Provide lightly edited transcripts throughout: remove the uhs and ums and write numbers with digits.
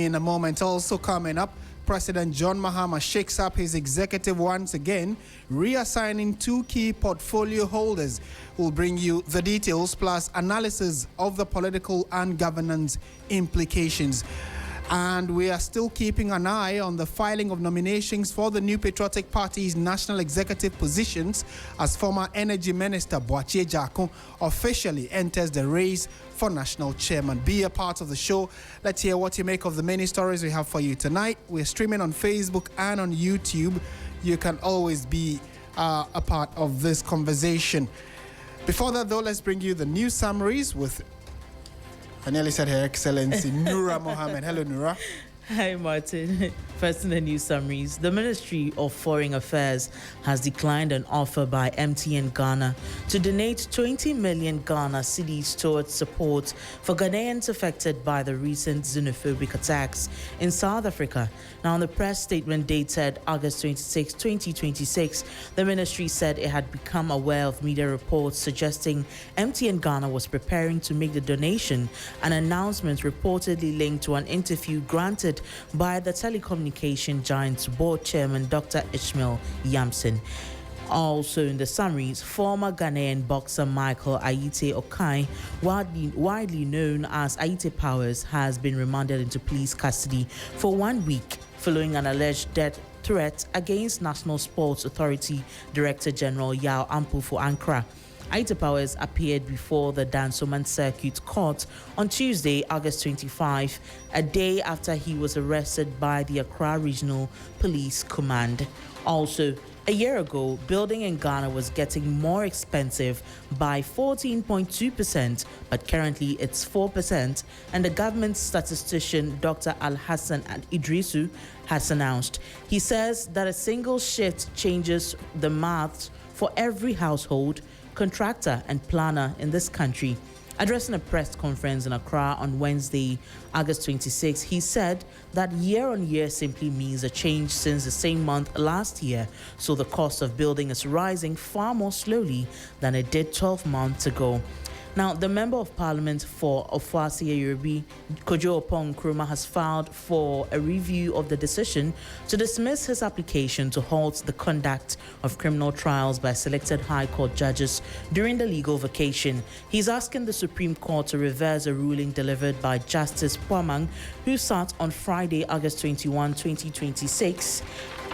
in a moment. Also coming up, President John Mahama shakes up his executive once again, reassigning 2 key portfolio holders. We'll bring you the details plus analysis of the political and governance implications. And we are still keeping an eye on the filing of nominations for the New Patriotic Party's national executive positions as former Energy Minister Agyebeng officially enters the race for national chairman. Be a part of the show. Let's hear what you make of the many stories we have for you tonight. We're streaming on Facebook and on YouTube. You can always be a part of this conversation. Before that, though, let's bring you the news summaries with, I nearly said Her Excellency, Nura Mohammed. Hello, Nura. Hi, Martin. First in the news summaries, the Ministry of Foreign Affairs has declined an offer by MTN Ghana to donate 20 million Ghana cedis towards support for Ghanaians affected by the recent xenophobic attacks in South Africa. Now, in the press statement dated August 26, 2026, the ministry said it had become aware of media reports suggesting MTN Ghana was preparing to make the donation, an announcement reportedly linked to an interview granted by the telecommunication giant's board chairman, Dr. Ishmael Yamson. Also in the summaries, former Ghanaian boxer Michael Ayite Okai, widely known as Ayite Powers, has been remanded into police custody for 1 week following an alleged death threat against National Sports Authority Director General Yao Ampu Ankara. Ayite Powers appeared before the Dansoman Circuit Court on Tuesday, August 25, a day after he was arrested by the Accra Regional Police Command. Also, a year ago, building in Ghana was getting more expensive by 14.2%, but currently it's 4%, and the government statistician Dr. Al-Hassan Idrisu has announced. He says that a single shift changes the math for every household, contractor and planner in this country. Addressing a press conference in Accra on Wednesday, August 26, he said that year-on-year simply means a change since the same month last year, so the cost of building is rising far more slowly than it did 12 months ago. Now, the Member of Parliament for Ofuasi-Yorubi, Kojo Opon Nkrumah, has filed for a review of the decision to dismiss his application to halt the conduct of criminal trials by selected High Court judges during the legal vacation. He's asking the Supreme Court to reverse a ruling delivered by Justice Puamang, who sat on Friday, August 21, 2026,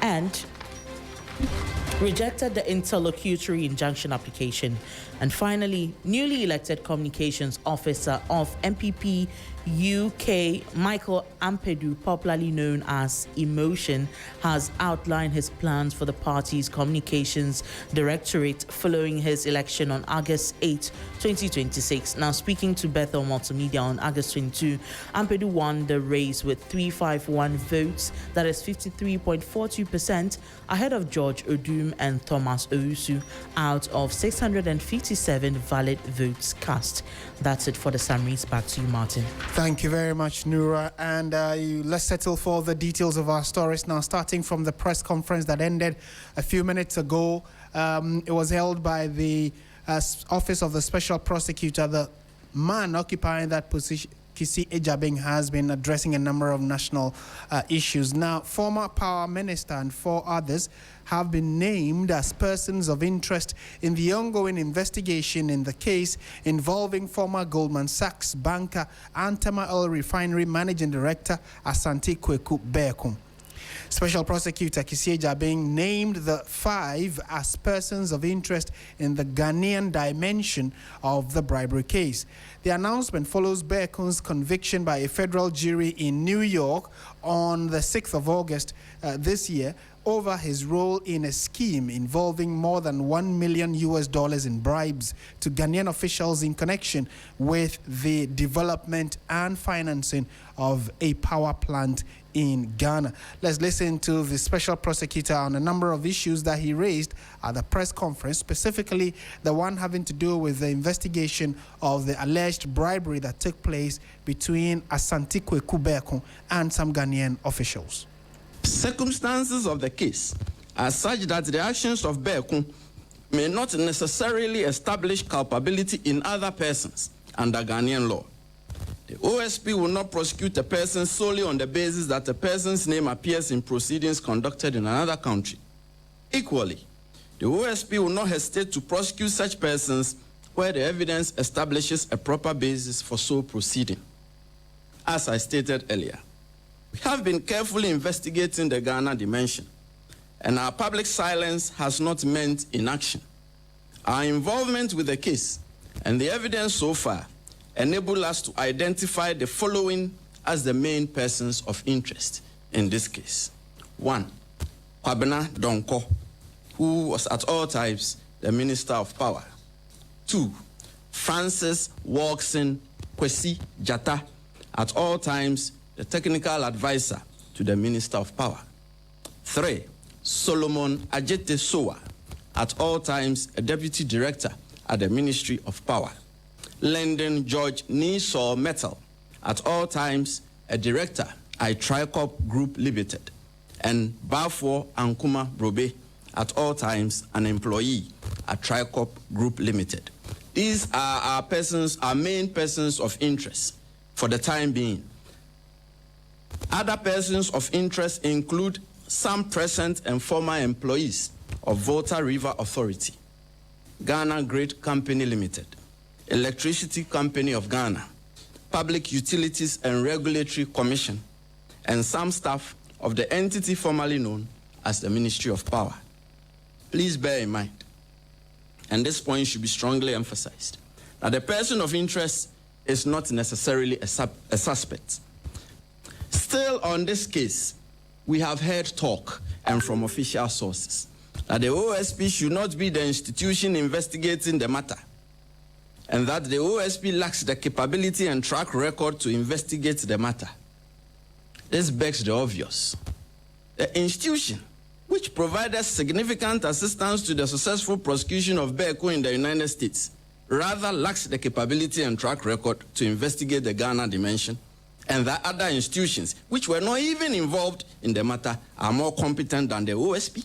and rejected the interlocutory injunction application. And finally, newly elected communications officer of NPP UK, Michael Ampedu, popularly known as Emotion, has outlined his plans for the party's communications directorate following his election on August 8, 2026. Now, speaking to Bethel Multimedia on August 22, Ampedu won the race with 351 votes, that is 53.42%, ahead of George Odum and Thomas Ousu, out of 657 valid votes cast. That's it for the summaries. Back to you, Martin. Thank you very much, Nura. And let's settle for the details of our stories now, starting from the press conference that ended a few minutes ago. It was held by the Office of the Special Prosecutor. The man occupying that position, Kissi Agyebeng, has been addressing a number of national issues. Now, former Power Minister and 4 others have been named as persons of interest in the ongoing investigation in the case involving former Goldman Sachs banker and Tema Oil Refinery Managing Director Asante Kweku Bekum. Special Prosecutor Kissi Agyebeng named the 5 as persons of interest in the Ghanaian dimension of the bribery case. The announcement follows Bekum's conviction by a federal jury in New York on the 6th of August this year over his role in a scheme involving more than $1 million in bribes to Ghanaian officials in connection with the development and financing of a power plant in Ghana. Let's listen to the special prosecutor on a number of issues that he raised at the press conference, specifically the one having to do with the investigation of the alleged bribery that took place between Asante Kweku Bekum and some Ghanaian officials. Circumstances of the case are such that the actions of Bekum may not necessarily establish culpability in other persons under Ghanaian law. The OSP will not prosecute a person solely on the basis that a person's name appears in proceedings conducted in another country. Equally, the OSP will not hesitate to prosecute such persons where the evidence establishes a proper basis for so proceeding. As I stated earlier, we have been carefully investigating the Ghana dimension, and our public silence has not meant inaction. Our involvement with the case and the evidence so far enable us to identify the following as the main persons of interest in this case. 1, Kwabena Donko, who was at all times the Minister of Power. 2, Francis Walkson Kwesi Jata, at all times the technical advisor to the Minister of Power. 3, Solomon Ajete Sowa, at all times a deputy director at the Ministry of Power. Lyndon George Niso Metal, at all times a director at Tricop Group Limited. And Bafo Ankuma Brobe, at all times an employee at Tricop Group Limited. These are our persons, our main persons of interest for the time being. Other persons of interest include some present and former employees of Volta River Authority, Ghana Great Company Limited, Electricity Company of Ghana, Public Utilities and Regulatory Commission, and some staff of the entity formerly known as the Ministry of Power. Please bear in mind, and this point should be strongly emphasized, that the person of interest is not necessarily a suspect. Still on this case, we have heard talk, and from official sources, that the OSP should not be the institution investigating the matter, and that the OSP lacks the capability and track record to investigate the matter. This begs the obvious. The institution, which provided significant assistance to the successful prosecution of Beku in the United States, rather lacks the capability and track record to investigate the Ghana dimension, and that other institutions, which were not even involved in the matter, are more competent than the OSP.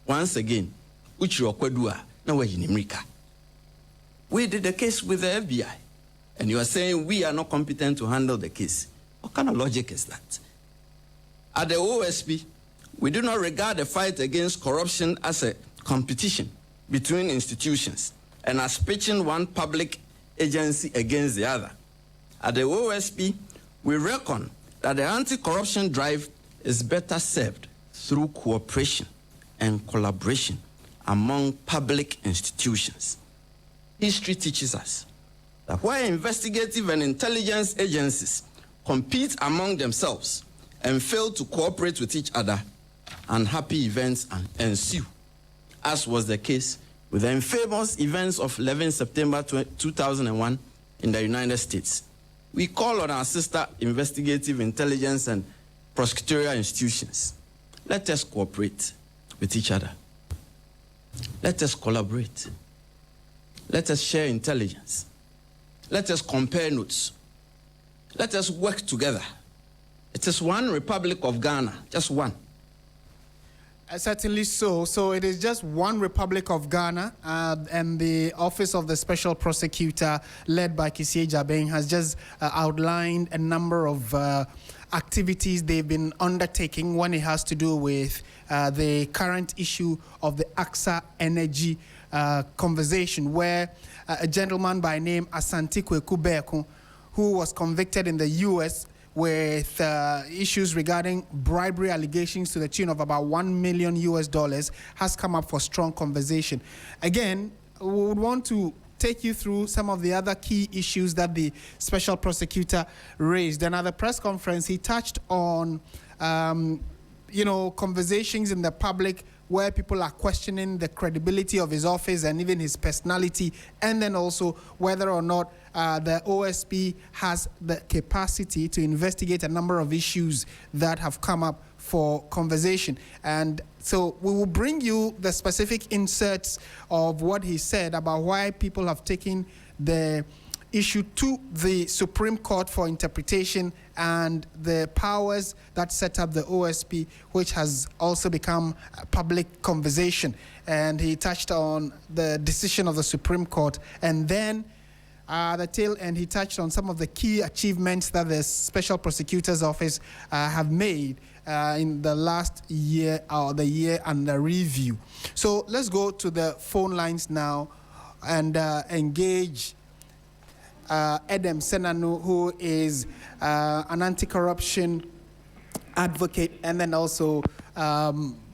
Once again, Uchi Okwedua, now we're in America. We did the case with the FBI, and you are saying we are not competent to handle the case. What kind of logic is that? At the OSP, we do not regard the fight against corruption as a competition between institutions and as pitching one public agency against the other. At the OSP, we reckon that the anti-corruption drive is better served through cooperation and collaboration among public institutions. History teaches us that where investigative and intelligence agencies compete among themselves and fail to cooperate with each other, unhappy events ensue, as was the case with the infamous events of 11 September 2001 in the United States. We call on our sister investigative intelligence and prosecutorial institutions. Let us cooperate with each other. Let us collaborate. Let us share intelligence. Let us compare notes. Let us work together. It is one Republic of Ghana, just one. Certainly so. So it is just one Republic of Ghana, and the Office of the Special Prosecutor, led by Kissi Agyebeng, has just outlined a number of activities they've been undertaking when it has to do with the current issue of the AXA Energy conversation, where a gentleman by name Asante Kweku Beku, who was convicted in the U.S. with issues regarding bribery allegations to the tune of about $1 million, has come up for strong conversation. Again, we would want to take you through some of the other key issues that the special prosecutor raised. And at the press conference, he touched on, conversations in the public where people are questioning the credibility of his office and even his personality, and then also whether or not the OSP has the capacity to investigate a number of issues that have come up for conversation. And so we will bring you the specific inserts of what he said about why people have taken the issue to the Supreme Court for interpretation and the powers that set up the OSP, which has also become a public conversation. And he touched on the decision of the Supreme Court. And then the tail end, he touched on some of the key achievements that the Special Prosecutor's Office have made in the last year or the year under review. So let's go to the phone lines now and engage Agyebeng Senanu, who is an anti-corruption advocate, and then also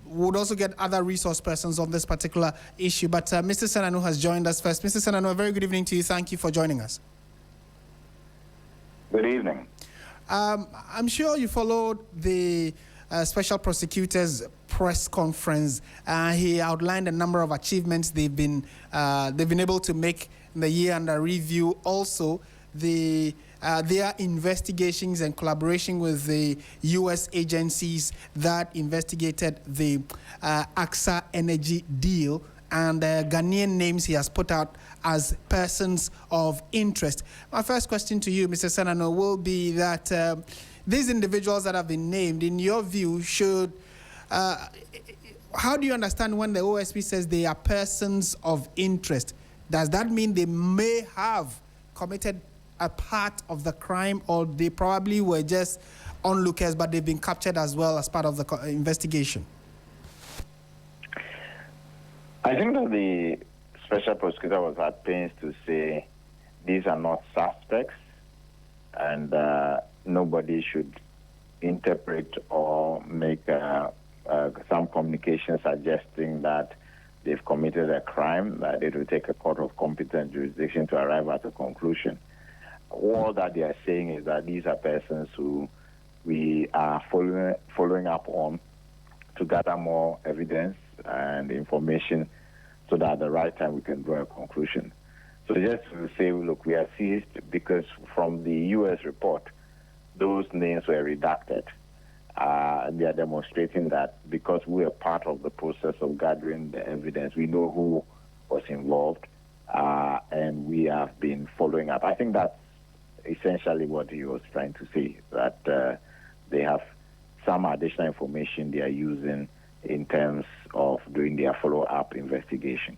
would also get other resource persons on this particular issue. But Mr. Senanu has joined us first. Mr. Senanu, a very good evening to you. Thank you for joining us. Good evening. I'm sure you followed the Special Prosecutor's press conference. He outlined a number of achievements they've been able to make in the year under review. Also, their investigations and collaboration with the U.S. agencies that investigated the AXA Energy deal, and Ghanaian names he has put out as persons of interest. My first question to you, Mr. Senanu, will be that these individuals that have been named, in your view, should how do you understand when the OSP says they are persons of interest? Does that mean they may have committed a part of the crime, or they probably were just onlookers, but they've been captured as well as part of the investigation? I think that the Special Prosecutor was at pains to say these are not suspects, and nobody should interpret or make some communication suggesting that they've committed a crime, that it will take a court of competent jurisdiction to arrive at a conclusion. All that they are saying is that these are persons who we are following up on to gather more evidence and information so that at the right time we can draw a conclusion. So just to say, look, we are seized because from the U.S. report, those names were redacted. They are demonstrating that because we are part of the process of gathering the evidence, we know who was involved, and we have been following up. I think that's essentially what he was trying to say, that they have some additional information they are using in terms of doing their follow-up investigation.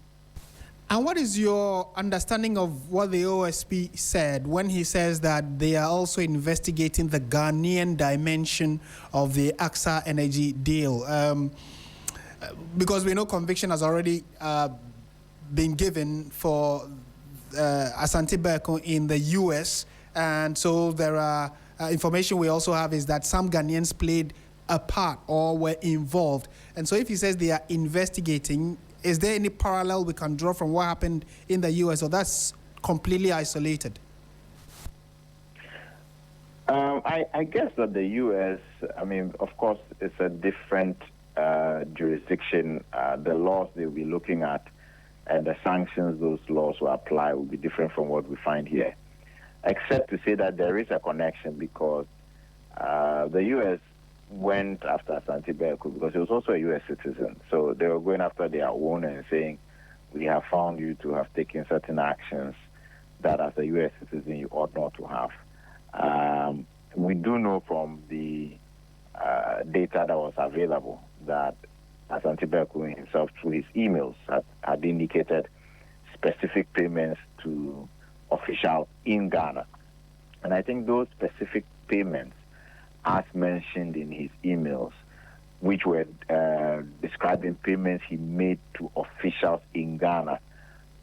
And what is your understanding of what the OSP said when he says that they are also investigating the Ghanaian dimension of the AXA Energy deal? Because we know conviction has already been given for Agyebeng in the U.S., and so there are information we also have is that some Ghanaians played a part or were involved. And so if he says they are investigating, is there any parallel we can draw from what happened in the U.S., or that's completely isolated? I guess that the U.S., I mean, of course, it's a different jurisdiction. The laws they'll be looking at and the sanctions those laws will apply will be different from what we find here, except to say that there is a connection because the U.S. went after Agyebeng because he was also a U.S. citizen. So they were going after their own and saying, we have found you to have taken certain actions that as a U.S. citizen you ought not to have. We do know from the data that was available that Agyebeng himself, through his emails, had indicated specific payments to officials in Ghana. And I think those specific payments, as mentioned in his emails, which were describing payments he made to officials in Ghana,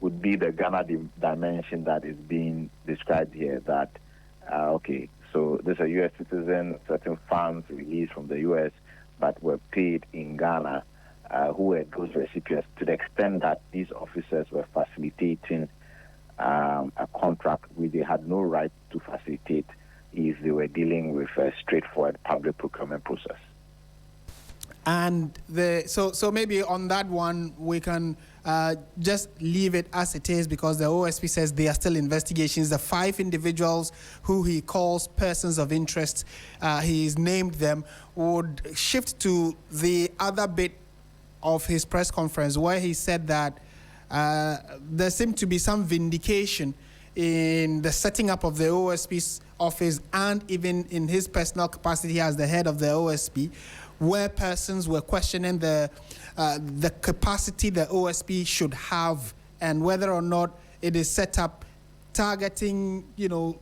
would be the Ghana dimension that is being described here, that, okay, so there's a U.S. citizen, certain funds released from the U.S., but were paid in Ghana, who were those recipients, to the extent that these officers were facilitating a contract which they had no right to facilitate if they were dealing with a straightforward public procurement process. And so maybe on that one, we can just leave it as it is, because the OSP says they are still investigations. The 5 individuals who he calls persons of interest, he's named them, would shift to the other bit of his press conference where he said that there seemed to be some vindication in the setting up of the OSP's office and even in his personal capacity as the head of the OSP, where persons were questioning the capacity the OSP should have and whether or not it is set up targeting,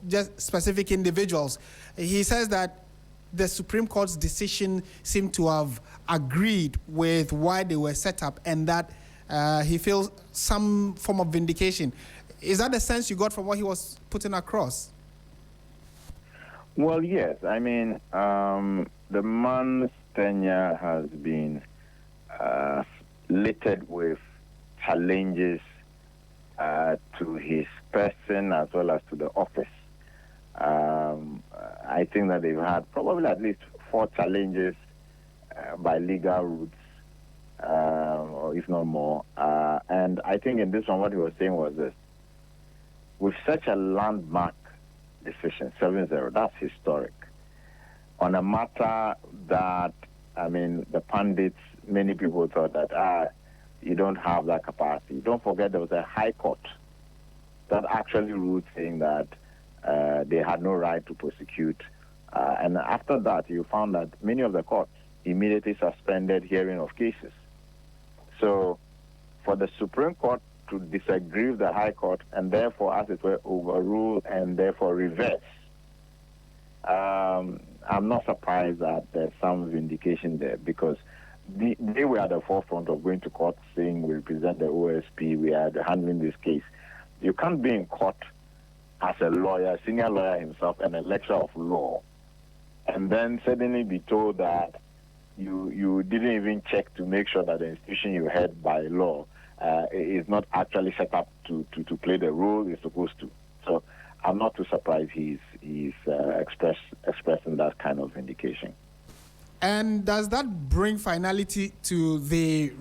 just specific individuals. He says that the Supreme Court's decision seemed to have agreed with why they were set up, and that he feels some form of vindication. Is that the sense you got from what he was putting across? Well, yes. I mean, the man's tenure has been littered with challenges to his person as well as to the office. I think that they've had probably at least 4 challenges by legal routes, or if not more. And I think in this one, what he was saying was this: with such a landmark decision, 7-0, that's historic, on a matter that, I mean, the pundits, many people thought that, you don't have that capacity. Don't forget there was a high court that actually ruled saying that they had no right to prosecute. And after that, you found that many of the courts immediately suspended hearing of cases. So for the Supreme Court to disagree with the High Court and therefore, as it were, overrule and therefore reverse, I'm not surprised that there's some vindication there, because they were at the forefront of going to court saying we represent the OSP, we are handling this case. You can't be in court as a lawyer, senior lawyer himself, and a lecturer of law, and then suddenly be told that you didn't even check to make sure that the institution you had by law is not actually set up to play the role it's supposed to. So I'm not too surprised he's expressing that kind of indication. And does that bring finality to the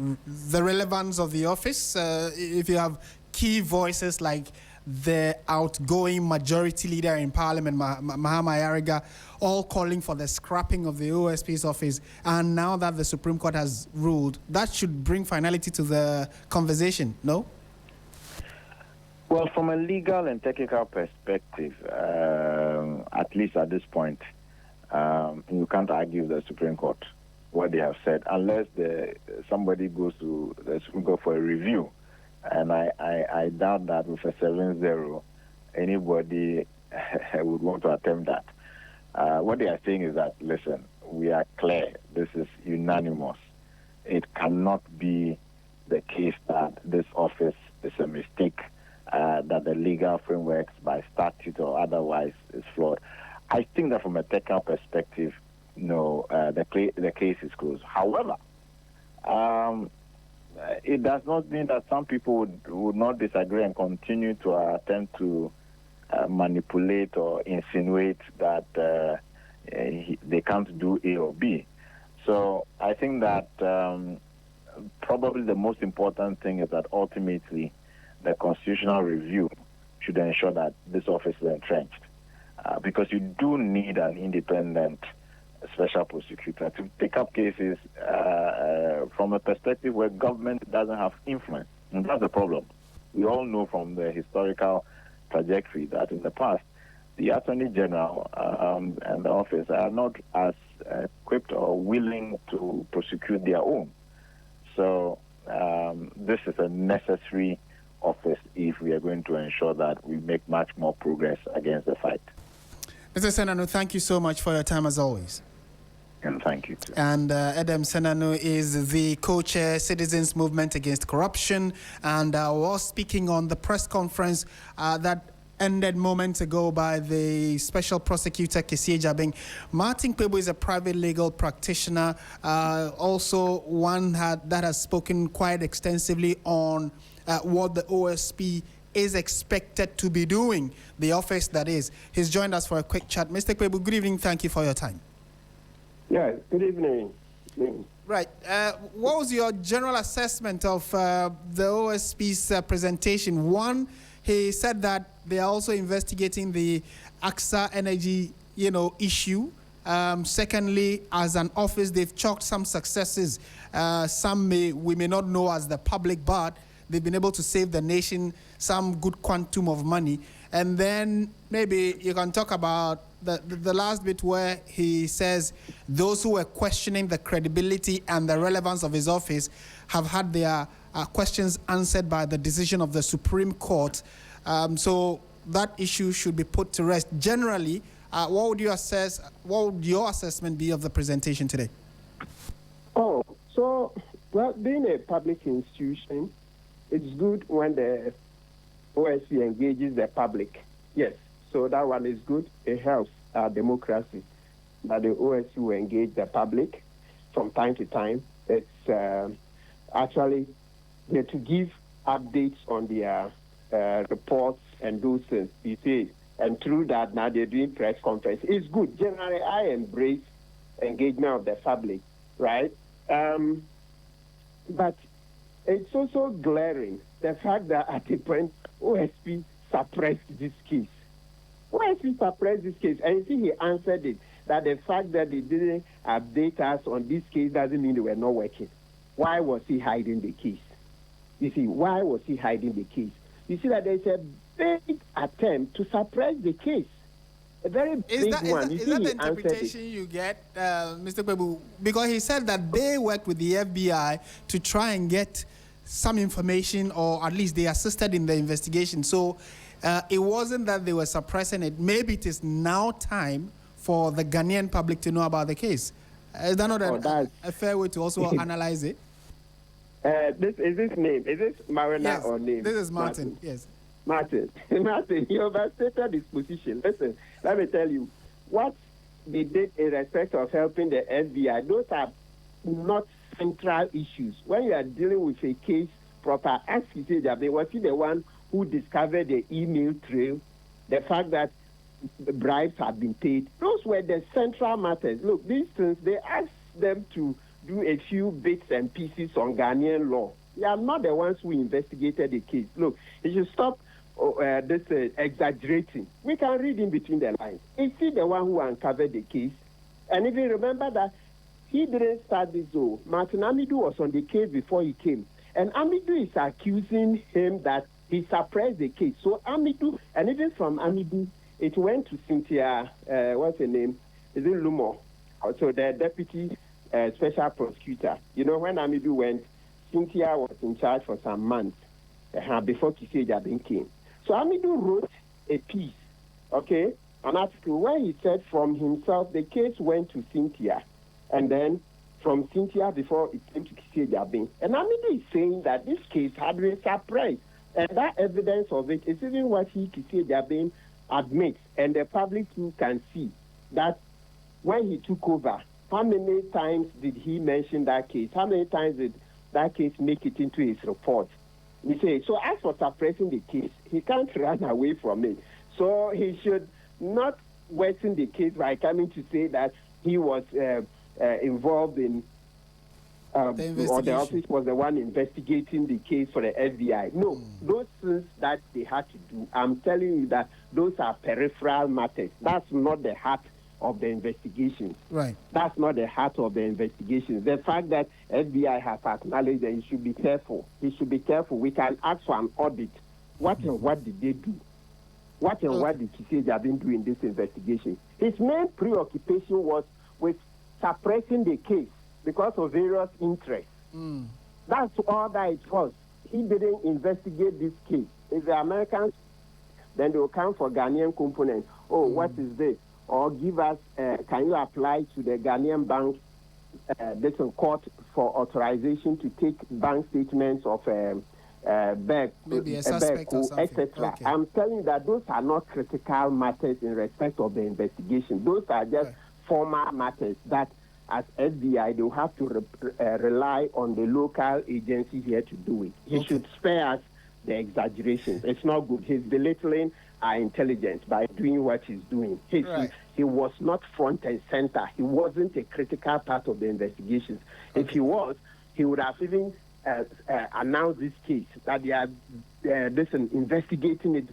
relevance of the office? If you have key voices like the outgoing majority leader in Parliament, Mahama Agyebeng, all calling for the scrapping of the OSP's office, and now that the Supreme Court has ruled, that should bring finality to the conversation, no? Well, from a legal and technical perspective, at least at this point, you can't argue the Supreme Court what they have said, unless somebody goes to the Supreme Court for a review. And I doubt that with a 7-0, anybody would want to attempt that. What they are saying is that, listen, we are clear. This is unanimous. It cannot be the case that this office is a mistake, that the legal frameworks by statute or otherwise is flawed. I think that from a technical perspective, no, the case is closed. However, it does not mean that some people would not disagree and continue to attempt to manipulate or insinuate that they can't do A or B. So I think that probably the most important thing is that ultimately the constitutional review should ensure that this office is entrenched. Because you do need an independent special prosecutor to take up cases from a perspective where government doesn't have influence. And that's the problem. We all know from the historical trajectory that in the past, the Attorney General and the office are not as equipped or willing to prosecute their own. So this is a necessary office if we are going to ensure that we make much more progress against the fight. Mr. Senanu, thank you so much for your time as always. And thank you too. And Edem Senanu is the co-chair Citizens Movement Against Corruption, and was speaking on the press conference that ended moments ago by the Special Prosecutor Kissi Agyebeng. Martin Kpebu is a private legal practitioner, also one that has spoken quite extensively on what the OSP is expected to be doing, the office that is. He's joined us for a quick chat. Mr. Kpebu, good evening. Thank you for your time. Yeah, good evening. Right. What was your general assessment of the OSP's presentation? One, he said that they are also investigating the AXA Energy, issue. Secondly, as an office, they've chalked some successes. Some we may not know as the public, but they've been able to save the nation some good quantum of money. And then maybe you can talk about the last bit where he says those who were questioning the credibility and the relevance of his office have had their questions answered by the decision of the Supreme Court. So that issue should be put to rest. Generally, what would your assessment be of the presentation today? Oh, so, well, being a public institution, it's good when the OSP engages the public. Yes, so that one is good. It helps our democracy that the OSP will engage the public from time to time. It's actually there to give updates on their reports and those things, you see. And through that, now they're doing press conference. It's good. Generally, I embrace engagement of the public, right? But it's also glaring, the fact that at the point, OSP suppressed this case. OSP suppressed this case, and you see he answered it, that the fact that they didn't update us on this case doesn't mean they were not working. Why was he hiding the case? You see, why was he hiding the case? You see that there's a big attempt to suppress the case. A very big one. Is that the interpretation you get, Mr. Kwebu? Because he said that they worked with the FBI to try and get some information, or at least they assisted in the investigation. So it wasn't that they were suppressing it. Maybe it is now time for the Ghanaian public to know about the case. Is that not a fair way to also analyze it? Is this name? Is this Marina yes, or name? This is Martin. Yes. Martin, you overstated his position. Listen, let me tell you, what they did in respect of helping the FBI, those are not central issues. When you are dealing with a case proper, ask Kissi Agyebeng, was he the one who discovered the email trail, the fact that bribes had been paid? Those were the central matters. Look, these things, they asked them to do a few bits and pieces on Ghanaian law. They are not the ones who investigated the case. Look, you should stop exaggerating. We can read in between the lines. Is he the one who uncovered the case? And if you remember that he didn't start this though. Martin Amidu was on the case before he came. And Amidu is accusing him that he suppressed the case. So Amidu, and even from Amidu, it went to Cynthia, what's her name? Is it Lumo? So the deputy special prosecutor. You know, when Amidu went, Cynthia was in charge for some months before Kissi Agyebeng came. So Amidu wrote a piece, okay, an article where he said from himself the case went to Cynthia, and then from Cynthia before it came to Kissi Agyebeng. And Amidu is saying that this case had been suppressed, and that evidence of it is even what Kissi Agyebeng admits, and the public too can see that when he took over, how many times did he mention that case? How many times did that case make it into his report? We say, so as for suppressing the case, he can't run away from it. So he should not worsen the case by coming to say that he was involved in, or the office was the one investigating the case for the FBI. No, those things that they had to do, I'm telling you that those are peripheral matters. That's not the heart of the investigation. Right. That's not the heart of the investigation. The fact that FBI has acknowledged that he should be careful. He should be careful. We can ask for an audit. What and what did they do? What and what did Kissi Agyebeng do in this investigation? His main preoccupation was with suppressing the case because of various interests. That's all that it was. He didn't investigate this case. If the Americans, then they will come for Ghanaian components. Oh, what is this? Or give us, can you apply to the Ghanaian bank, this court for authorization to take bank statements of Beck, etc. Okay. I'm telling you that those are not critical matters in respect of the investigation. Those are just formal matters that, as FBI, they will have to rely on the local agency here to do it. He should spare us the exaggerations. It's not good. He's belittling our intelligence by doing what he's doing. He was not front and center. He wasn't a critical part of the investigations. If he was, he would have even announced this case, that they are investigating it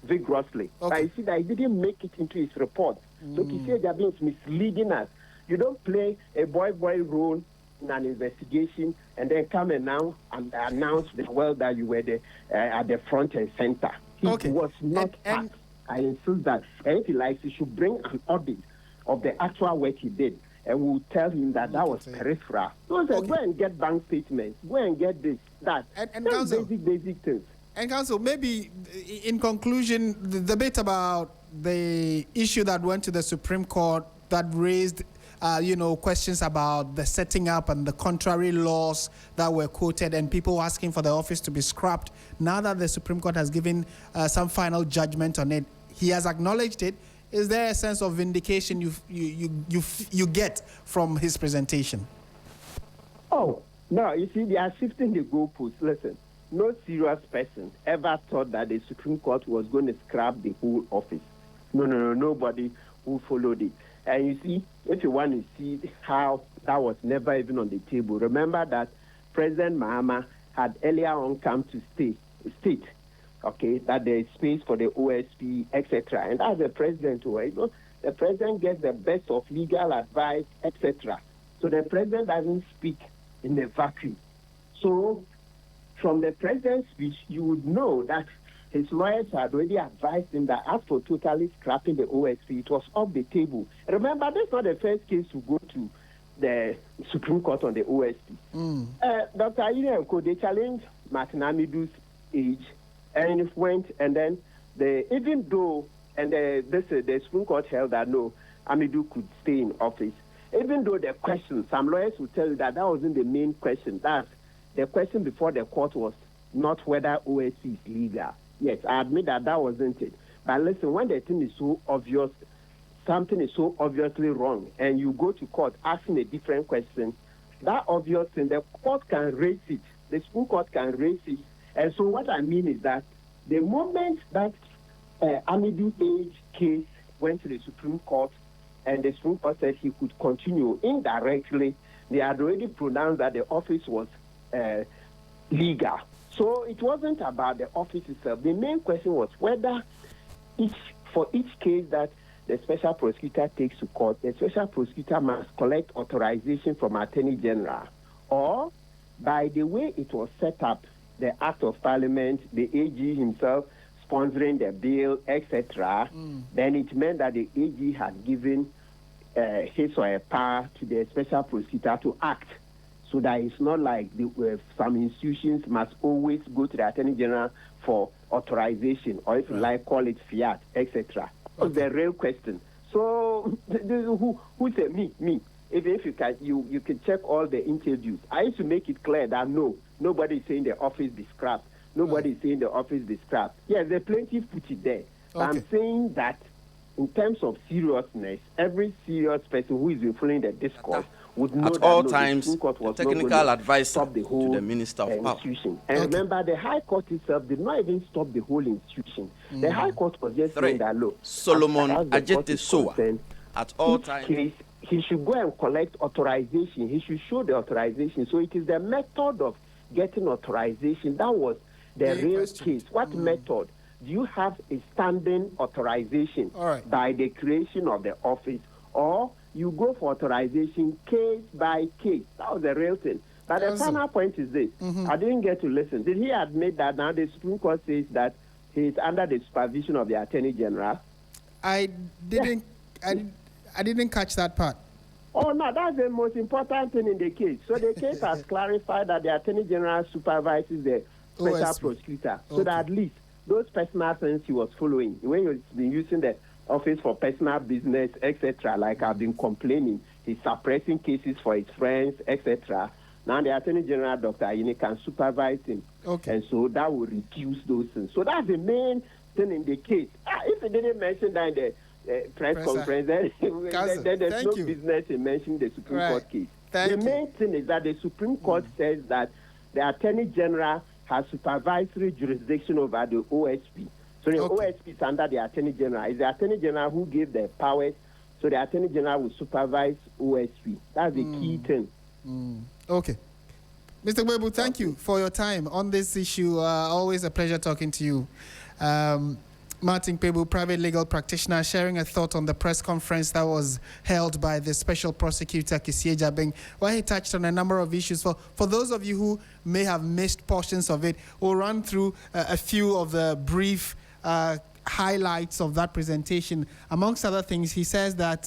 vigorously. But you see that he didn't make it into his report. So Kissi Agyebeng is misleading us. You don't play a boy role in an investigation and then come and announce the world that you were at the front and center. He was not part. I insist that. And if he likes, he should bring an audit of the actual work he did. And we'll tell him that that was peripheral. So go and get bank statements. Go and get this, that. And basic things. And Council, maybe in conclusion, the debate about the issue that went to the Supreme Court that raised, questions about the setting up and the contrary laws that were quoted and people asking for the office to be scrapped. Now that the Supreme Court has given some final judgment on it, he has acknowledged it. Is there a sense of vindication you get from his presentation? Oh, no, you see, they are shifting the goalposts. Listen, no serious person ever thought that the Supreme Court was going to scrap the whole office. No, nobody who followed it. And you see, if you want to see how that was never even on the table, remember that President Mahama had earlier on come to state, okay, that there is space for the OSP, etc. And as the president, the president gets the best of legal advice, etc. So the president doesn't speak in a vacuum. So from the president's speech, you would know that his lawyers had already advised him that as for totally scrapping the OSP, it was off the table. Remember, that's not the first case to go to the Supreme Court on the OSP. Dr. Agyebeng, they challenged Martin Amidu's age, and it went, and then the Supreme Court held that no, Amidu could stay in office. Even though the question, some lawyers will tell you that wasn't the main question. That the question before the court was not whether OSP is legal. Yes, I admit that wasn't it. But listen, when the thing is so obvious, something is so obviously wrong, and you go to court asking a different question, that obvious thing, the court can raise it. The Supreme Court can raise it. And so what I mean is that the moment that Amidu age case went to the Supreme Court, and the Supreme Court said he could continue indirectly, they had already pronounced that the office was legal. So it wasn't about the office itself. The main question was whether for each case that the special prosecutor takes to court, the special prosecutor must collect authorization from Attorney General, or by the way it was set up, the Act of Parliament, the AG himself sponsoring the bill, etc., then it meant that the AG had given his or her power to the special prosecutor to act. So that it's not like some institutions must always go to the Attorney General for authorization, or if you like, call it fiat, etc. That's the real question. So who said me? If you can check all the interviews. I used to make it clear that no, nobody is saying the office be scrapped. Nobody is saying the office be scrapped. Yes, the plaintiff put it there. But I'm saying that in terms of seriousness, every serious person who is following the discourse would know at all times technical advice to the Minister of Power. And remember, the High Court itself did not even stop the whole institution. The High Court was just saying that, look, Solomon Agyebeng at all times, he should go and collect authorization. He should show the authorization. So it is the method of getting authorization that was the real case. What method? Do you have a standing authorization by the creation of the office, or you go for authorization case by case? That was the real thing. But the final point is this. I didn't get to listen. Did he admit that now the Supreme Court says that he is under the supervision of the Attorney General? I didn't catch that part. Oh, no, that's the most important thing in the case. So the case has clarified that the Attorney General supervises the special prosecutor. So that at least those personal things he was following, when he's been using the office for personal business, etc., like I've been complaining, he's suppressing cases for his friends, etc. Now the Attorney General, Dr. Agyebeng, can supervise him. And so that will reduce those things. So that's the main thing in the case. If he didn't mention that in the press conference, then there's no business in mentioning the Supreme Court case. The main thing is that the Supreme Court says that the Attorney General has supervisory jurisdiction over the OSP. So the OSP is under the Attorney General. It's the Attorney General who gave the powers, so the Attorney General will supervise OSP. That's the key thing. Okay. Mr. Webu, thank you for your time on this issue. Always a pleasure talking to you. Martin Pebu, private legal practitioner, sharing a thought on the press conference that was held by the Special Prosecutor Kissi Agyebeng, where he touched on a number of issues. For those of you who may have missed portions of it, we'll run through a few of the brief highlights of that presentation. Amongst other things, he says that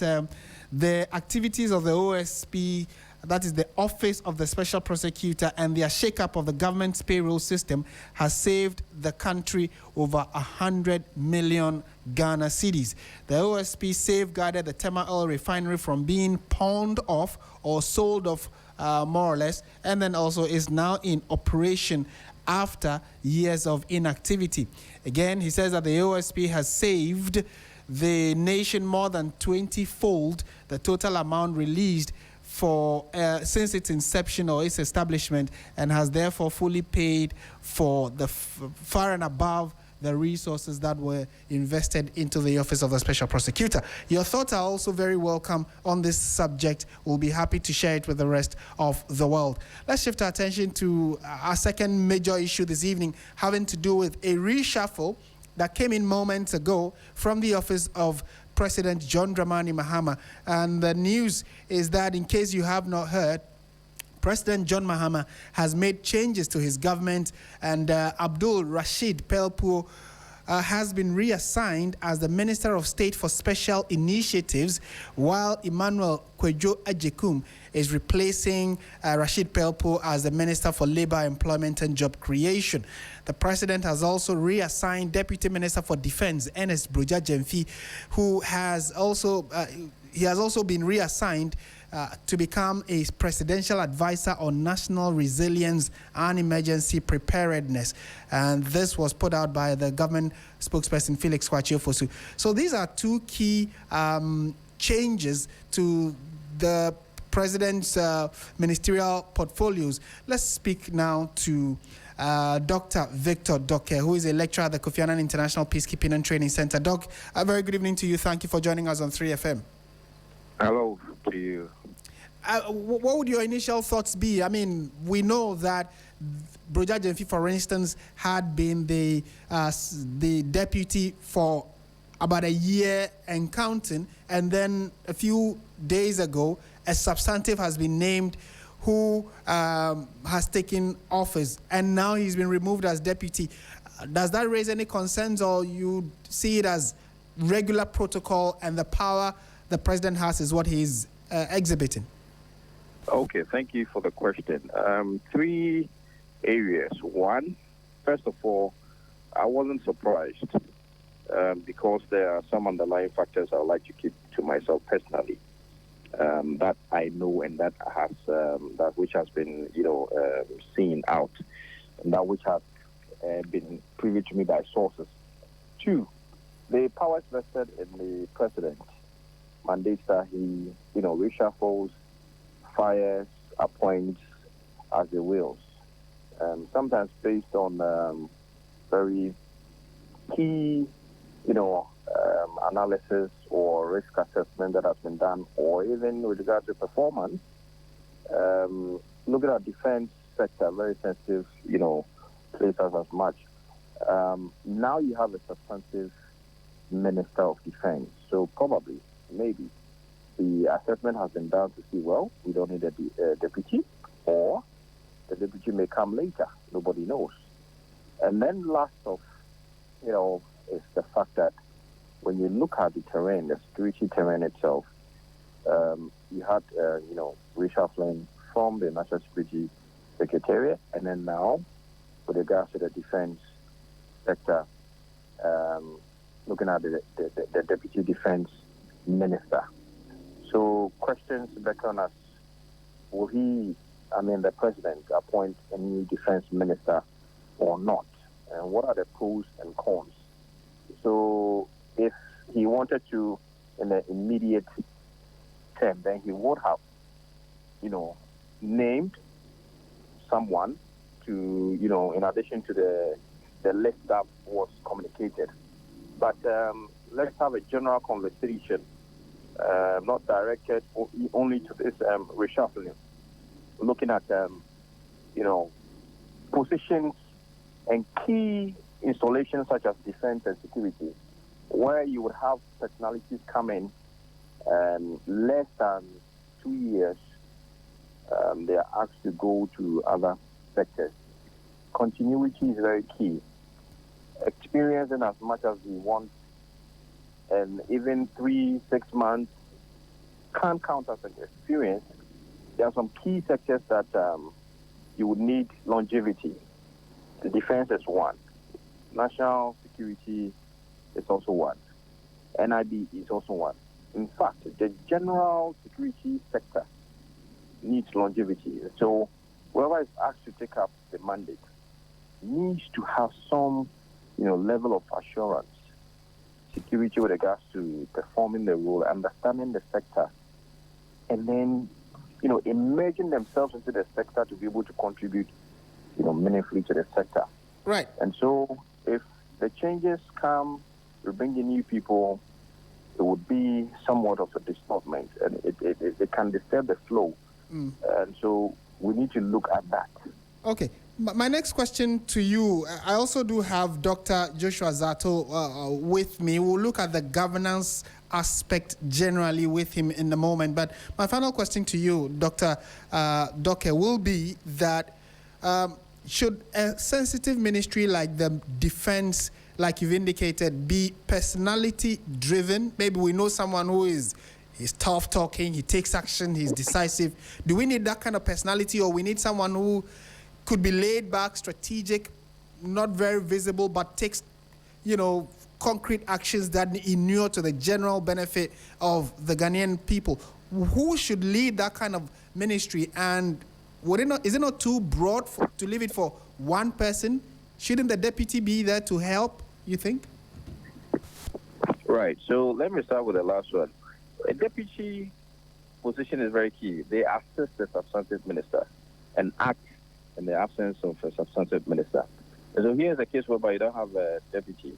the activities of the OSP that is the Office of the Special Prosecutor, and their shake-up of the government's payroll system has saved the country over 100 million Ghana cedis. The OSP safeguarded the Tema Oil Refinery from being pawned off or sold off, more or less, and then also is now in operation after years of inactivity. Again, he says that the OSP has saved the nation more than 20-fold the total amount released for since its inception or its establishment, and has therefore fully paid for the far and above the resources that were invested into the Office of the Special Prosecutor. Your thoughts are also very welcome on this subject. We'll be happy to share it with the rest of the world. Let's shift our attention to our second major issue this evening, having to do with a reshuffle that came in moments ago from the office of President John Dramani Mahama. And the news is that, in case you have not heard, President John Mahama has made changes to his government, and Abdul Rashid Pelpuo has been reassigned as the Minister of State for Special Initiatives, while Emmanuel Kwejo Agyebeng is replacing Rashid Pelpuo as the Minister for Labor, Employment and Job Creation. The President has also reassigned Deputy Minister for Defense, Ernest Broja Jemfi, who has also been reassigned to become a presidential advisor on national resilience and emergency preparedness. And this was put out by the government spokesperson, Felix Kwachiofosu. So these are two key changes to the president's ministerial portfolios. Let's speak now to Dr. Victor Doke, who is a lecturer at the Kofi Annan International Peacekeeping and Training Center. Doc, a very good evening to you. Thank you for joining us on 3FM. Hello to you. What would your initial thoughts be? I mean, we know that Broja Jemfi, for instance, had been the deputy for about a year and counting, and then a few days ago, a substantive has been named who has taken office, and now he's been removed as deputy. Does that raise any concerns, or you see it as regular protocol and the power the president has is what he's exhibiting? Okay, thank you for the question. Three areas. One, first of all, I wasn't surprised because there are some underlying factors I would like to keep to myself personally that I know, and that has that which has been seen out, and that which has been privy to me by sources. Two, the powers vested in the president mandates that he reshuffles, fires, appoints as he wills, sometimes based on very key analysis or risk assessment that has been done, or even with regard to performance. Looking at defense sector, very sensitive, places as much. Now you have a substantive Minister of Defense, so probably, maybe, the assessment has been done to see, well, we don't need a deputy, or the deputy may come later. Nobody knows. And then last of, is the fact that when you look at the terrain, the security terrain itself, you had, reshuffling from the National Security Secretariat, and then now, with regards to the defense sector, looking at the Deputy Defense Minister. So questions beckon us, will the president appoint a new defense minister or not? And what are the pros and cons? So if he wanted to, in the immediate term, then he would have, named someone to, in addition to the list that was communicated. But let's have a general conversation, not directed only to this reshuffling. Looking at, positions and key installations such as defense and security, where you would have personalities come in less than 2 years, they are asked to go to other sectors. Continuity is very key. Experiencing as much as we want, and even 3-6 months can't count as an experience there are some key sectors that you would need longevity. The defense is one. National security is also one. NIB is also one. In fact, the general security sector needs longevity. So whoever is asked to take up the mandate needs to have some, level of assurance, security with regards to performing the role, understanding the sector, and then, immersing themselves into the sector to be able to contribute, meaningfully to the sector. Right. And so if the changes come, we bring in new people, it would be somewhat of a distortment, and it can disturb the flow. And so we need to look at that. Okay. My next question to you, I also do have Dr. Joshua Zato with me. We'll look at the governance aspect generally with him in a moment. But my final question to you, Dr. Doke, will be that should a sensitive ministry like the defense, like you've indicated, be personality-driven? Maybe we know someone who he's tough talking, he takes action, he's decisive. Do we need that kind of personality, or we need someone who could be laid back, strategic, not very visible, but takes, concrete actions that inure to the general benefit of the Ghanaian people? Who should lead that kind of ministry? And is it not too broad to leave it for one person? Shouldn't the deputy be there to help, you think? Right. So let me start with the last one. A deputy position is very key. They assist the substantive minister and act in the absence of a substantive minister. And so here's a case whereby you don't have a deputy.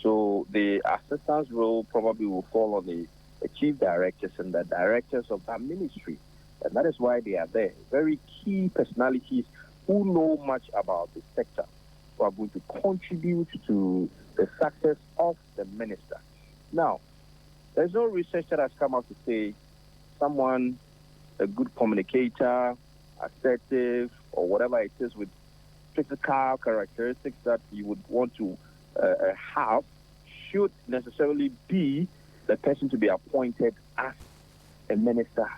So the assistant's role probably will fall on the chief directors and the directors of that ministry. And that is why they are there. Very key personalities who know much about the sector, who are going to contribute to the success of the minister. Now, there's no research that has come out to say someone, a good communicator, assertive, or whatever it is with physical characteristics that you would want to have should necessarily be the person to be appointed as a minister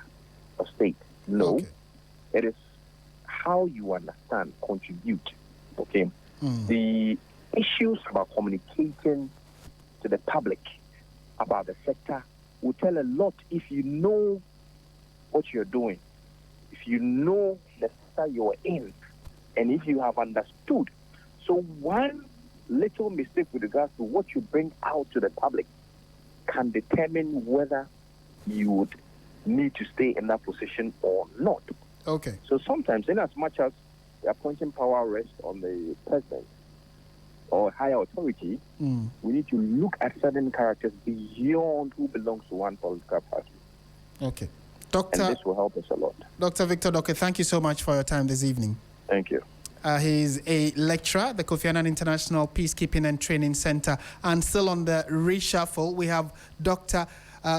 of state. No. Okay. It is how you understand, contribute. Okay. The issues about communicating to the public about the sector will tell a lot if you know what you're doing, if you know the sector you're in, and if you have understood. So one little mistake with regards to what you bring out to the public can determine whether you would need to stay in that position or not. Okay. So sometimes, in as much as the appointing power rests on the president or higher authority, we need to look at certain characters beyond who belongs to one political party. Okay. And this will help us a lot. Dr. Victor Doke, thank you so much for your time this evening. Thank you. He's a lecturer at the Kofi Annan International Peacekeeping and Training Center. And still on the reshuffle, we have Dr.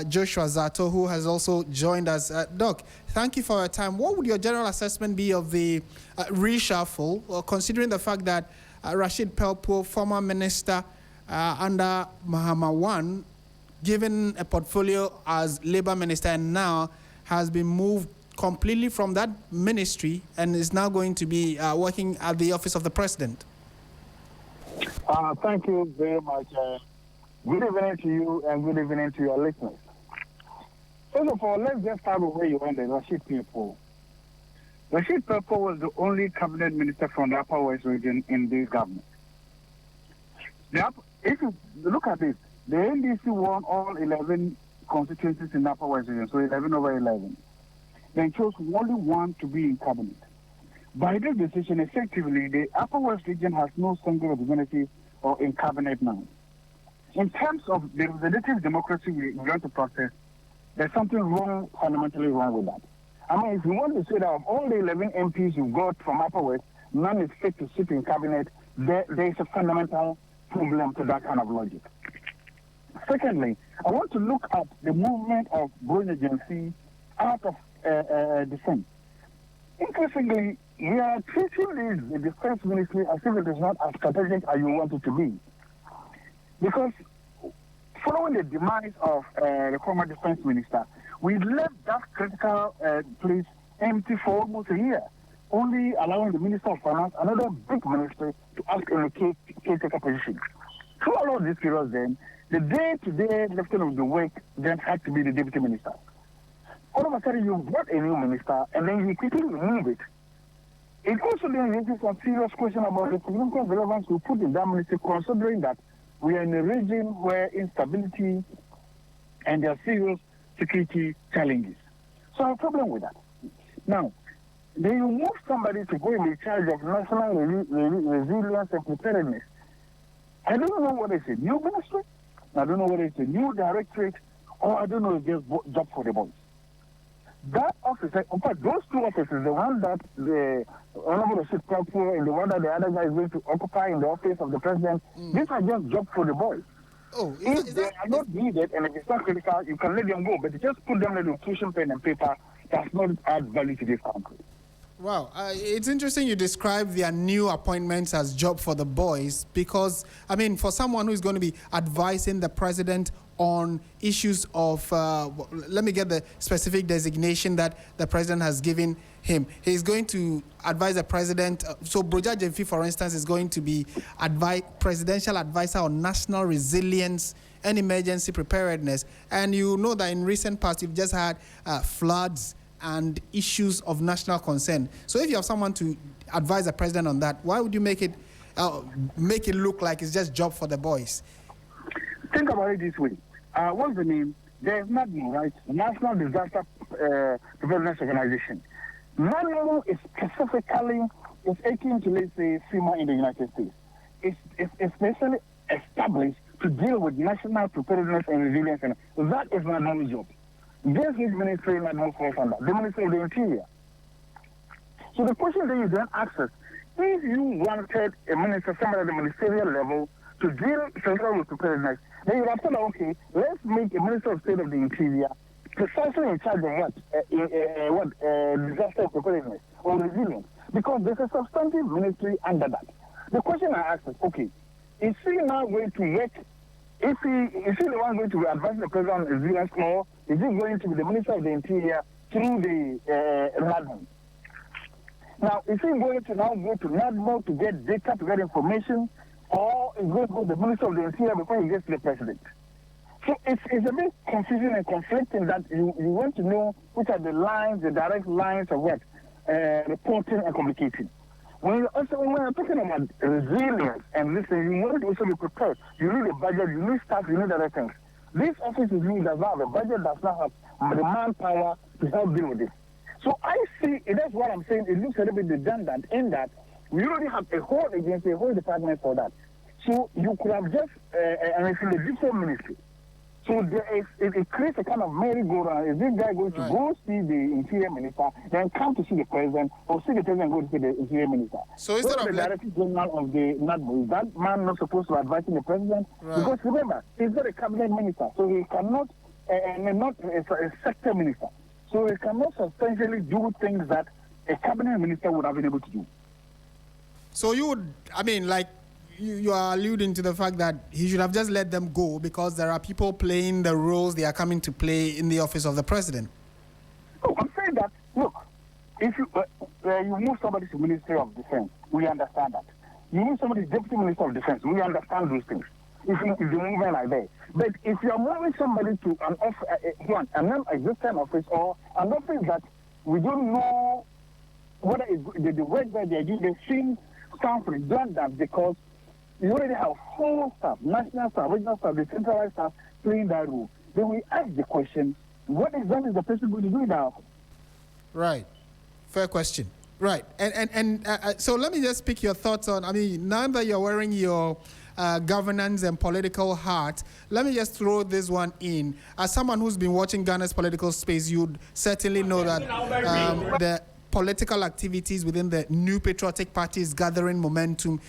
Joshua Zato, who has also joined us. Doc, thank you for your time. What would your general assessment be of the reshuffle, considering the fact that Rashid Pelpo, former minister under Mahama 1, given a portfolio as Labour Minister and now has been moved completely from that ministry and is now going to be working at the office of the president? Thank you very much. Good evening to you and good evening to your listeners. First of all, let's just start with where you ended, Rashid Pelpo. Rashid Pelpo was the only cabinet minister from the Upper West region in this government. If you look at this, the NDC won all 11 constituencies in the Upper West region, so 11 over 11. They chose only one to be in cabinet. By this decision, effectively, the Upper West region has no single representative or in cabinet now. In terms of the representative democracy we want to practice, there's something wrong, fundamentally wrong with that. I mean, if you want to say that of all the 11 MPs you got from Upper West, none is fit to sit in cabinet, there is a fundamental problem to that kind of logic. Secondly, I want to look at the movement of growing agency out of defense. Interestingly, we are treating the defense ministry as if it is not as strategic as you want it to be. Because following the demise of the former defense minister, we left that critical place empty for almost a year, only allowing the Minister of Finance, another big ministry, to act in a caretaker position. Through all of these periods then, the day-to-day lifting of the work then had to be the Deputy Minister. All of a sudden, you brought a new minister, and then you quickly remove it. It also then raises some serious question about the political relevance we put in that ministry, considering that we are in a region where instability and there are serious security challenges. So I have a problem with that. Now, then you move somebody to go in charge of national resilience and preparedness. I don't know whether it's a new ministry, I don't know whether it's a new directorate, or I don't know if it's just job for the boys. That office, in fact, those two offices, the one that the Honorable Rashid Prapo and the one that the other guy is going to occupy in the office of the president, these are just jobs for the boys. Oh, if they are not needed and if it's not critical, you can let them go, but just put them in the tuition pen and paper does not add value to this country. Wow, it's interesting you describe their new appointments as job for the boys because, I mean, for someone who's going to be advising the president on issues of, let me get the specific designation that the president has given him. He's going to advise the president. So Broja Jemfi, for instance, is going to be presidential advisor on national resilience and emergency preparedness. And you know that in recent past, you've just had floods and issues of national concern. So if you have someone to advise the president on that, why would you make it look like it's just job for the boys? Think about it this way. What's the name? There's NADMO, right? National Disaster Preparedness Organization. NADMO is specifically akin to, let's say, FEMA in the United States. It's especially established to deal with national preparedness and resilience, and that is NADMO's job. This is ministry NADMO falls under, the Ministry of the Interior. So the question that you then ask is, if you wanted a minister, somebody at the ministerial level, to deal central with preparedness, then you have said, okay, let's make a Minister of State of the Interior precisely in charge of disaster preparedness or resilience, because there's a substantive ministry under that. The question I ask is, okay, is he now going to work? Is he the one going to advise the president on resilience, or is he going to be the Minister of the Interior through the NADMO? Now, is he going to now go to NADMO to get data, to get information, or is going to go to the Minister of the Interior before he gets to the president? So it's a bit confusing and conflicting that you want to know which are the lines, the direct lines of what? Reporting and communicating. When you're talking about resilience and listening, you want to also be prepared. You need a budget, you need staff, you need other things. This office does not have a budget, does not have the manpower to help deal with this. So I see, that's what I'm saying, it looks a little bit redundant in that we already have a whole agency, a whole department for that. So you could have just, and it's in a different ministry. So it creates a kind of merry-go-round. Is this guy going to go see the Interior Minister, then come to see the President, or see the President go to see the Interior Minister? So instead of the Director General of the NADMO, is that man not supposed to advise the President? Right. Because remember, he's not a cabinet minister, so he cannot, not a sector minister. So he cannot substantially do things that a cabinet minister would have been able to do. So you would, I mean, like, you are alluding to the fact that he should have just let them go because there are people playing the roles they are coming to play in the office of the president. No, I'm saying that, look, if you move somebody to Ministry of Defense, we understand that. You move somebody to Deputy Minister of Defense, we understand those things. If you're moving like that. But if you are moving somebody to an office, a non-existent office or an office that we don't know whether the work that they're doing, they seem sound redundant because you already have whole staff, national staff, regional staff, decentralized staff playing that role. Then we ask the question, what exactly is the person going to do in that office? Right. Fair question. Right. And so let me just pick your thoughts on, I mean, now that you're wearing your governance and political hat, let me just throw this one in. As someone who's been watching Ghana's political space, you'd certainly know that the political activities within the New Patriotic Party is gathering momentum.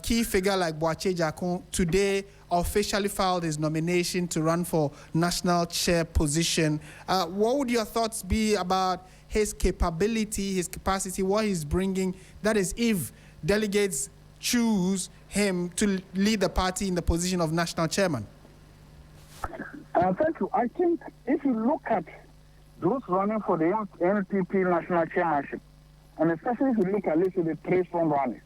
Key figure like Boakye Jakon today officially filed his nomination to run for national chair position. What would your thoughts be about his capability, his capacity, what he's bringing? That is, if delegates choose him to lead the party in the position of national chairman. Thank you. I think if you look at those running for the NPP National Chairmanship, and especially if you look at, let's say, the three front runners,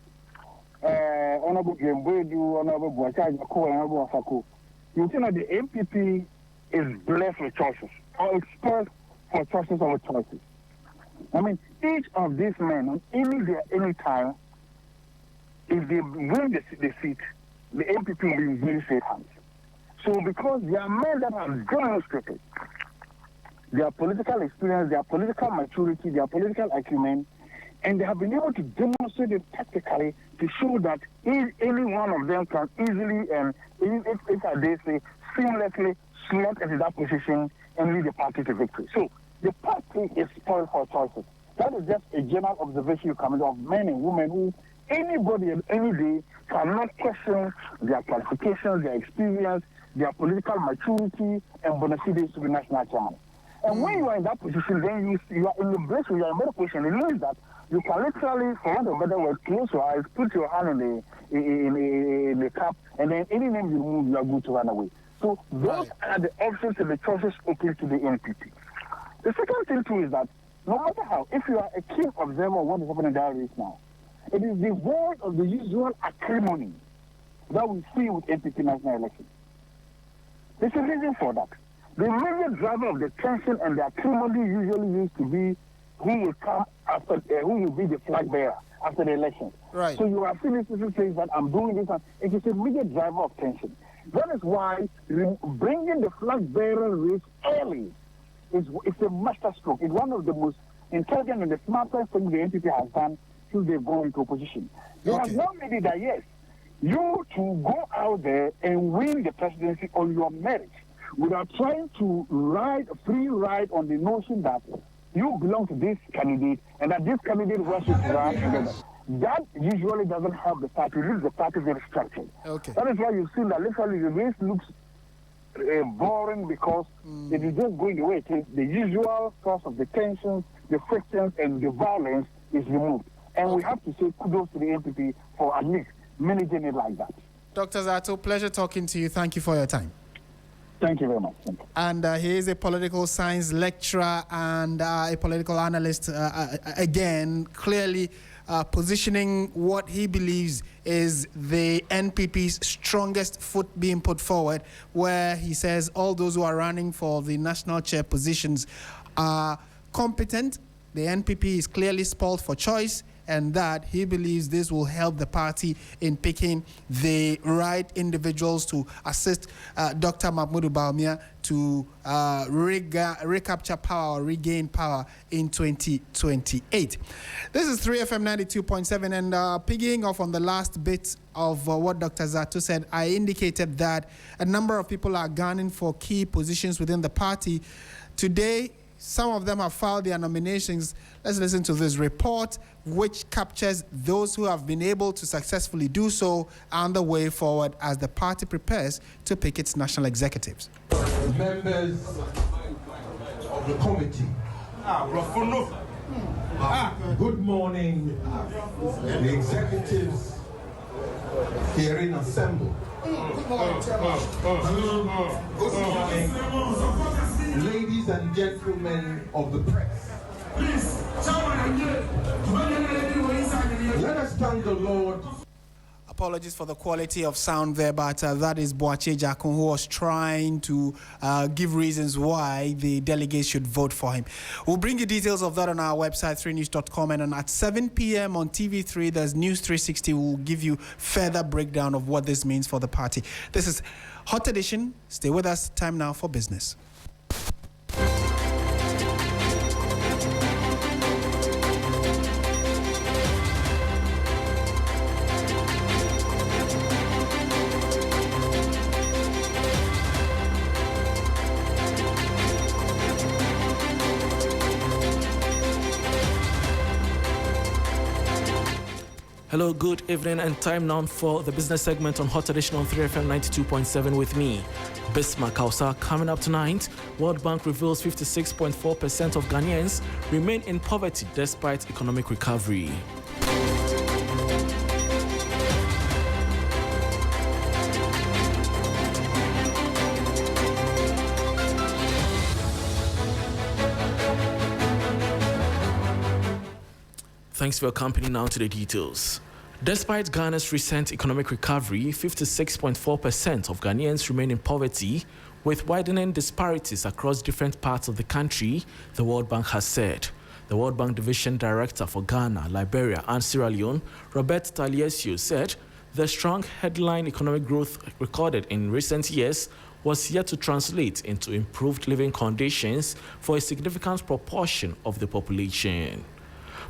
Honorable Agyebeng, Honorable Agyebeng, and Honorable Afako, you see that the NPP is blessed with choices, or exposed for choices over choices. I mean, each of these men, on any time, if they win the seat, the NPP will be in very safe hands. So because they are men that have demonstrated their political experience, their political maturity, their political acumen, and they have been able to demonstrate it tactically to show that any one of them can easily and, if they say, seamlessly slot into that position and lead the party to victory. So the party is spoiled for choices. That is just a general observation you come of men and women who anybody and any day cannot question their qualifications, their experience, their political maturity, and bona fides to be national chairman. And when you are in that position, then you are in the place where you are in a better position. It means that you can literally, for want of a better word, close your eyes, put your hand in the cup, and then any name you move, you are good to run away. So those are the options and the choices open to the NPP. The second thing too is that no matter how, if you are a keen observer of what is happening in that race now, it is devoid of the usual acrimony that we see with NPP national elections. There's a reason for that. The major driver of the tension and the acrimony usually used to be who will come after, who will be the flag bearer after the election. Right. So you are seeing this person says that I'm doing this, and it is a major driver of tension. That is why bringing the flag bearer race early is a masterstroke. It's one of the most intelligent and the smartest things the NPP has done since they've gone into opposition. They have now made it that, yes, you to go out there and win the presidency on your merit without trying to free ride on the notion that you belong to this candidate and that this candidate wants you to run together. That usually doesn't help the party. It leaves the party very structured. Okay. That is why you've seen that literally the race looks boring because it is just going the way it is. The usual source of the tensions, the frictions, and the violence is removed. And we have to say kudos to the NPP for at least managing it like that. Dr. Zato, pleasure talking to you. Thank you for your time. Thank you very much. And he is a political science lecturer and a political analyst, again, clearly positioning what he believes is the NPP's strongest foot being put forward, where he says all those who are running for the national chair positions are competent. The NPP is clearly spoiled for choice, and that he believes this will help the party in picking the right individuals to assist Dr. Mahmoud Bawumia to recapture power or regain power in 2028. This is 3FM 92.7, and piggying off on the last bit of what Dr. Zato said, I indicated that a number of people are gunning for key positions within the party. Today, some of them have filed their nominations. Let's listen to this report, which captures those who have been able to successfully do so and the way forward as the party prepares to pick its national executives. Members of the committee. Good morning, the executives herein assembled. Good morning, ladies and gentlemen of the press. Let us thank the Lord. Apologies for the quality of sound there, but that is Boache Jakun, who was trying to give reasons why the delegates should vote for him. We'll bring you details of that on our website, 3news.com, and then at 7 p.m. on TV3, there's News 360. We'll give you further breakdown of what this means for the party. This is Hot Edition. Stay with us. Time now for business. Hello, good evening, and time now for the business segment on Hot Edition on 3FM 92.7 with me, Bismarck Kausa. Coming up tonight, World Bank reveals 56.4% of Ghanaians remain in poverty despite economic recovery. Thanks for your company. Now to the details. Despite Ghana's recent economic recovery, 56.4% of Ghanaians remain in poverty, with widening disparities across different parts of the country, the World Bank has said. The World Bank Division Director for Ghana, Liberia and Sierra Leone, Robert Taliesio, said the strong headline economic growth recorded in recent years was yet to translate into improved living conditions for a significant proportion of the population.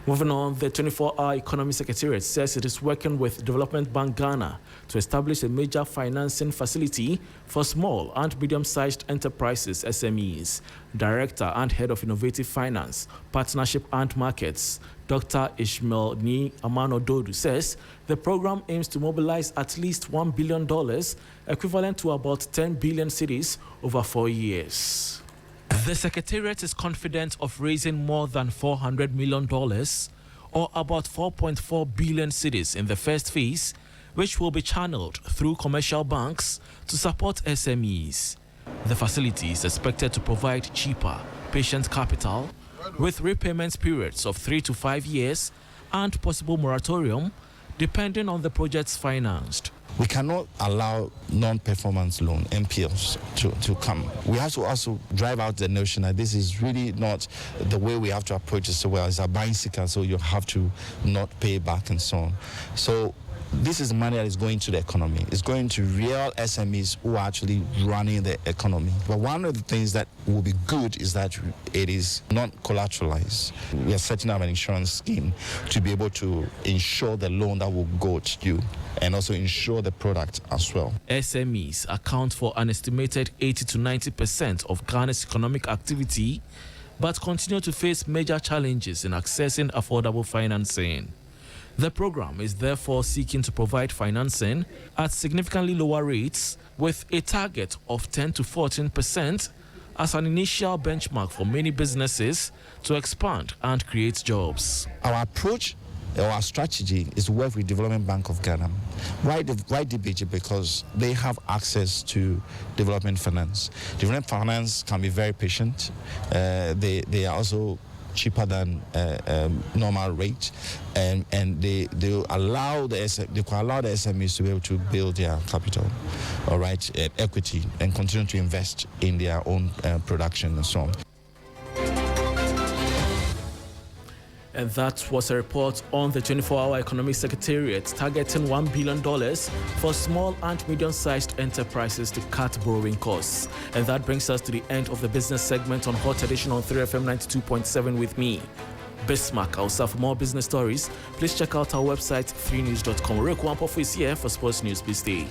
Moving on, the 24-hour Economy Secretariat says it is working with Development Bank Ghana to establish a major financing facility for small and medium-sized enterprises, SMEs. Director and Head of Innovative Finance, Partnership and Markets, Dr. Ishmael Ni Amano Dodu, says the program aims to mobilize at least $1 billion, equivalent to about 10 billion cedis over 4 years. The Secretariat is confident of raising more than $400 million, or about 4.4 billion cedis in the first phase, which will be channeled through commercial banks to support SMEs. The facility is expected to provide cheaper, patient capital, with repayment periods of 3 to 5 years and possible moratorium, depending on the projects financed. We cannot allow non-performance loan, NPLs, to come. We have to also drive out the notion that this is really not the way we have to approach it so well. It's a bicycle, so you have to not pay back and so on. So this is money that is going to the economy. It's going to real SMEs who are actually running the economy. But one of the things that will be good is that it is not collateralized. We are setting up an insurance scheme to be able to insure the loan that will go to you and also insure the product as well. SMEs account for an estimated 80 to 90% of Ghana's economic activity, but continue to face major challenges in accessing affordable financing. The program is therefore seeking to provide financing at significantly lower rates, with a target of 10 to 14% as an initial benchmark for many businesses to expand and create jobs. Our approach, our strategy, is to work with Development Bank of Ghana. Why DBG? Because they have access to development finance. Development finance can be very patient. They are also cheaper than normal rate, and they allow the SMEs to be able to build their capital, all right, equity, and continue to invest in their own production and so on. And that was a report on the 24-hour Economic Secretariat targeting $1 billion for small and medium-sized enterprises to cut borrowing costs. And that brings us to the end of the business segment on Hot Edition on 3FM 92.7 with me, Bismarck. Also, for more business stories, please check out our website, 3news.com. Rick Wampofu is here for Sports News. Please stay.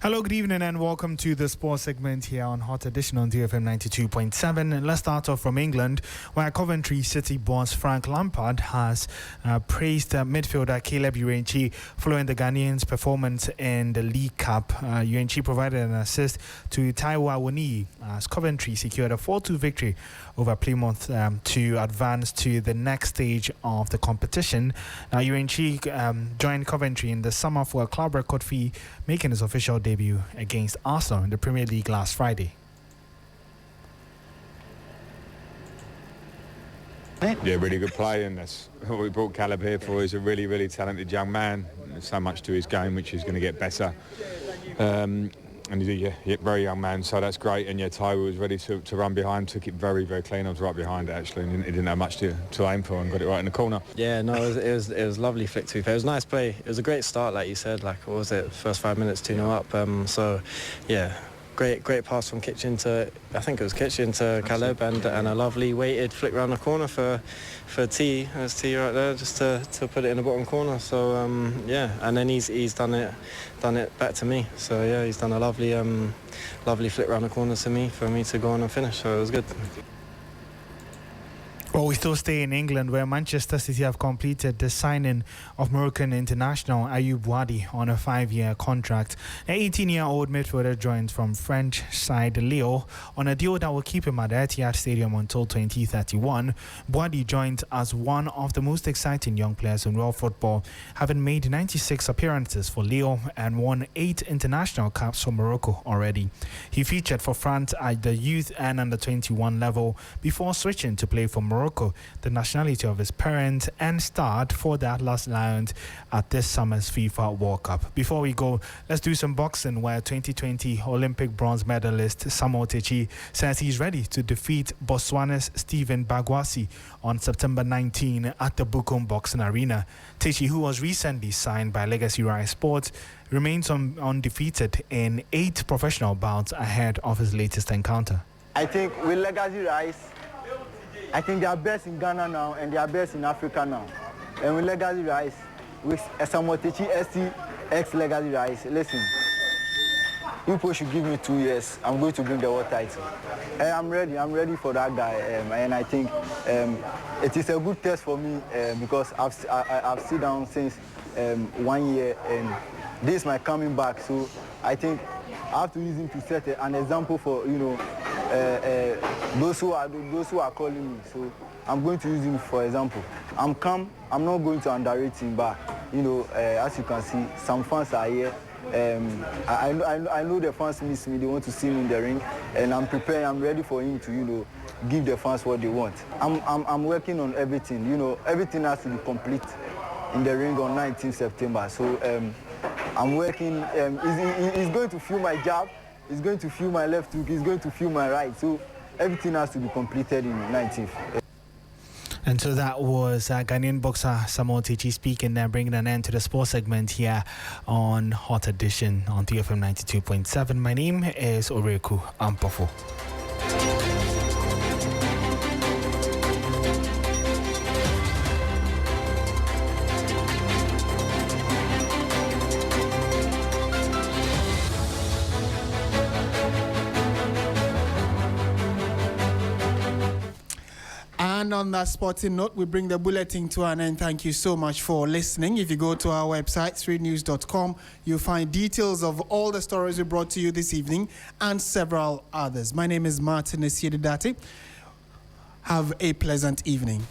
Hello, good evening, and welcome to the sports segment here on Hot Edition on DFM 92.7. And let's start off from England, where Coventry City boss Frank Lampard has praised midfielder Caleb Urenchi following the Ghanaians' performance in the League Cup. Urenchi provided an assist to Taiwo Awoniyi as Coventry secured a 4-2 victory over Plymouth to advance to the next stage of the competition. Now, Urenchi joined Coventry in the summer for a club record fee, making his official debut against Arsenal in the Premier League last Friday. Yeah, really good play, and that's what we brought Caleb here for. He's a really, really talented young man. There's so much to his game which is going to get better. he's a very young man, so that's great. And yeah, Taiwo was ready to run behind, took it very, very clean. I was right behind it actually, and he didn't have much to aim for, and got it right in the corner. Yeah, no, it was lovely flick to be fair. It was a nice play. It was a great start, like you said. Like, what was it? First 5 minutes, 2-0 up. So, yeah. Great pass from Kitchen to, I think it was Kitchen to Caleb, and a lovely weighted flick round the corner for T. There's T right there, just to put it in the bottom corner. So yeah, and then he's done it back to me. So yeah, he's done a lovely flick round the corner to me for me to go on and finish. So it was good. Well, we still stay in England, where Manchester City have completed the signing of Moroccan international Agyebeng on a 5-year contract. An 18-year-old midfielder joined from French side Lille on a deal that will keep him at the Etihad Stadium until 2031. Boadi joined as one of the most exciting young players in world football, having made 96 appearances for Lille and won 8 international caps for Morocco already. He featured for France at the youth and under-21 level before switching to play for Morocco, the nationality of his parents, and starred for the Atlas Lions at this summer's FIFA World Cup. Before we go, let's do some boxing, where 2020 Olympic bronze medalist Samuel Techi says he's ready to defeat Botswana's Stephen Bagwasi on September 19 at the Bukom Boxing Arena. Techi, who was recently signed by Legacy Rise Sports, remains undefeated in 8 professional bouts ahead of his latest encounter. I think with Legacy Rise, I think they are best in Ghana now and they are best in Africa now. And with Legacy Rise, with Samuel Techi ST ex-Legacy Rise, listen, people should give me 2 years. I'm going to bring the world title. I'm ready for that guy. And I think it is a good test for me because I've sit down since 1 year, and this is my coming back. So I think I have to use him to set an example for, those who are calling me. So I'm going to use him for example. I'm calm. I'm not going to underrate him, but as you can see, some fans are here. I know the fans miss me. They want to see me in the ring, and I'm prepared. I'm ready for him to give the fans what they want. I'm working on everything. Everything has to be complete in the ring on 19 September. So I'm working. He's going to feel my jab. He's going to feel my left hook. He's going to feel my right. So everything has to be completed in 19th. And so that was Ghanaian boxer Samuel Techi speaking there, bringing an end to the sports segment here on Hot Edition on TFM 92.7. My name is Oreku Ampofo. And on that sporting note, we bring the bulletin to an end. Thank you so much for listening. If you go to our website, streetnews.com, you'll find details of all the stories we brought to you this evening and several others. My name is Martin Esiedidati. Have a pleasant evening.